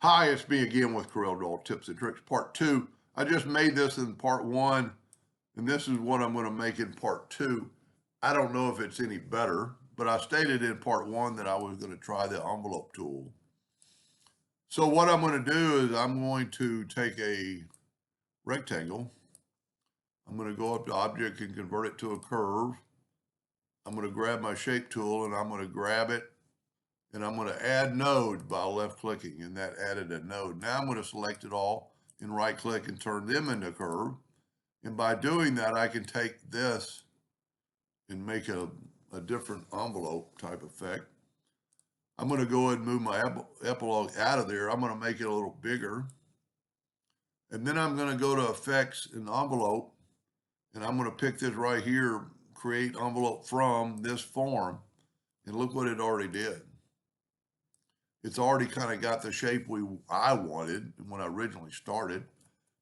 Hi, it's me again with Corel Draw Tips and Tricks Part 2. I just made this in Part 1, and this is what I'm going to make in Part 2. I don't know if it's any better, but I stated in Part 1 that I was going to try the envelope tool. So what I'm going to do is I'm going to take a rectangle. I'm going to go up to Object and convert it to a curve. I'm going to grab my Shape tool, and I'm going to grab it. And I'm going to add node by left clicking, and that added a node. Now I'm going to select it all and right click and turn them into curve. And by doing that, I can take this and make a different envelope type effect. I'm going to go ahead and move my epilogue out of there. I'm going to make it a little bigger. And then I'm going to go to effects and envelope, and I'm going to pick this right here, create envelope from this form. And look what it already did. It's already kind of got the shape I wanted when I originally started,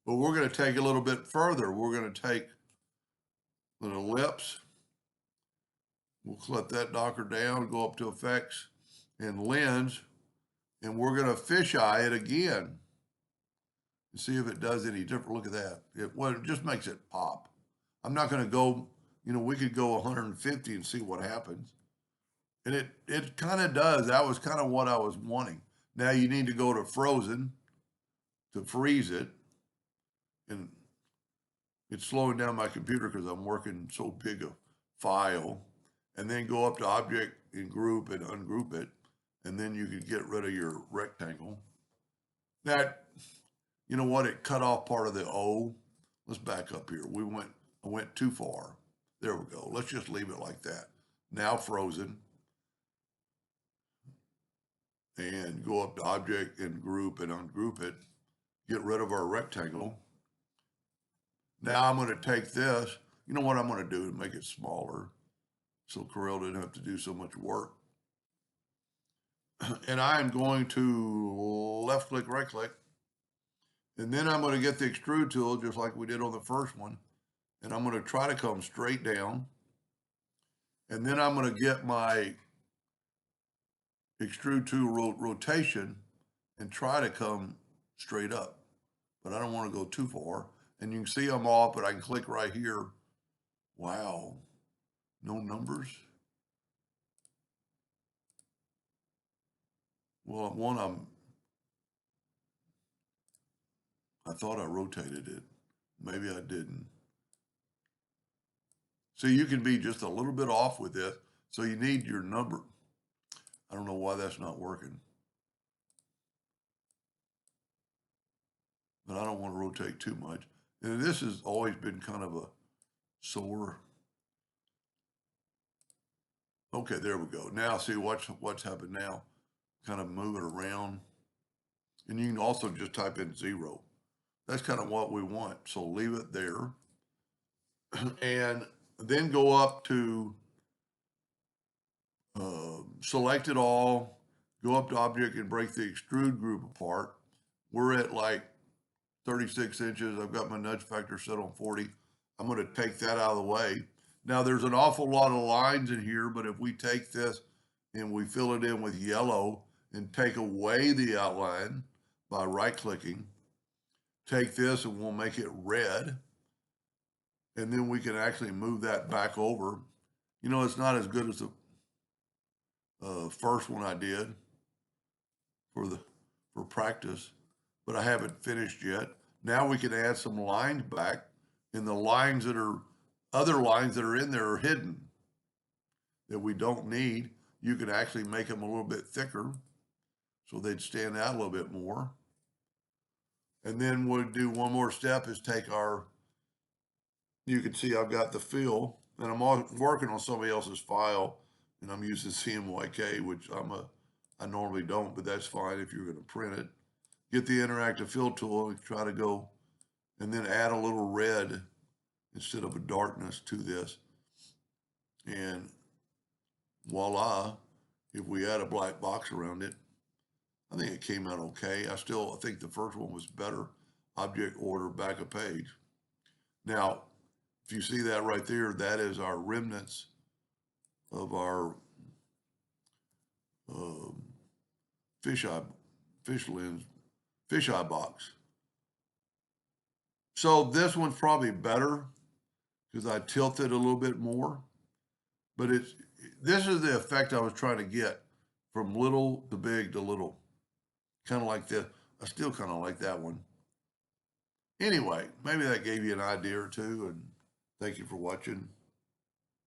but we're going to take a little bit further. We're going to take an ellipse. We'll clip that docker down, go up to effects and lens, and we're going to fisheye it again and see if it does any different. Look at that. It just makes it pop. I'm not going to go, we could go 150 and see what happens. And it kind of does. That was kind of what I was wanting. Now you need to go to frozen to freeze it. And it's slowing down my computer because I'm working so big a file. And then go up to object and group and ungroup it. And then you can get rid of your rectangle. That, you know what? It cut off part of the O. Let's back up here. I went too far. There we go. Let's just leave it like that. Now frozen. And go up to object and group and ungroup it, get rid of our rectangle. Now I'm going to take this, you know what I'm going to do to make it smaller so Corel didn't have to do so much work. And I'm going to left click, right click, and then I'm going to get the extrude tool just like we did on the first one. And I'm going to try to come straight down. And then I'm going to get my extrude tool rotation and try to come straight up, but I don't want to go too far. And you can see I'm off, but I can click right here. Wow, no numbers. Well, I thought I rotated it. Maybe I didn't. So you can be just a little bit off with this. So you need your number. I don't know why that's not working. But I don't want to rotate too much. And this has always been kind of a sore. Okay, there we go. Now see what's happened now. Kind of move it around. And you can also just type in 0. That's kind of what we want. So leave it there. And then go up to select it all, go up to object and break the extrude group apart. We're at like 36 inches. I've got my nudge factor set on 40. I'm going to take that out of the way. Now there's an awful lot of lines in here, but if we take this and we fill it in with yellow and take away the outline by right clicking, take this and we'll make it red. And then we can actually move that back over. It's not as good as the first one I did for practice, but I haven't finished yet. Now we can add some lines back, and the other lines that are in there are hidden that we don't need. You can actually make them a little bit thicker so they'd stand out a little bit more. And then we'll do one more step is take you can see I've got the fill, and I'm working on somebody else's file, and I'm using CMYK, which I normally don't, but that's fine if you're going to print it. Get the interactive fill tool and try to go, and then add a little red instead of a darkness to this. And voila, if we add a black box around it, I think it came out okay. I think the first one was better. Object order, back a page. Now, if you see that right there, that is our remnants of our fish lens fisheye box. So this one's probably better because I tilted a little bit more, but this is the effect I was trying to get from little to big to little, kind of like this. I still kind of like that one. Anyway, maybe that gave you an idea or two, and thank you for watching.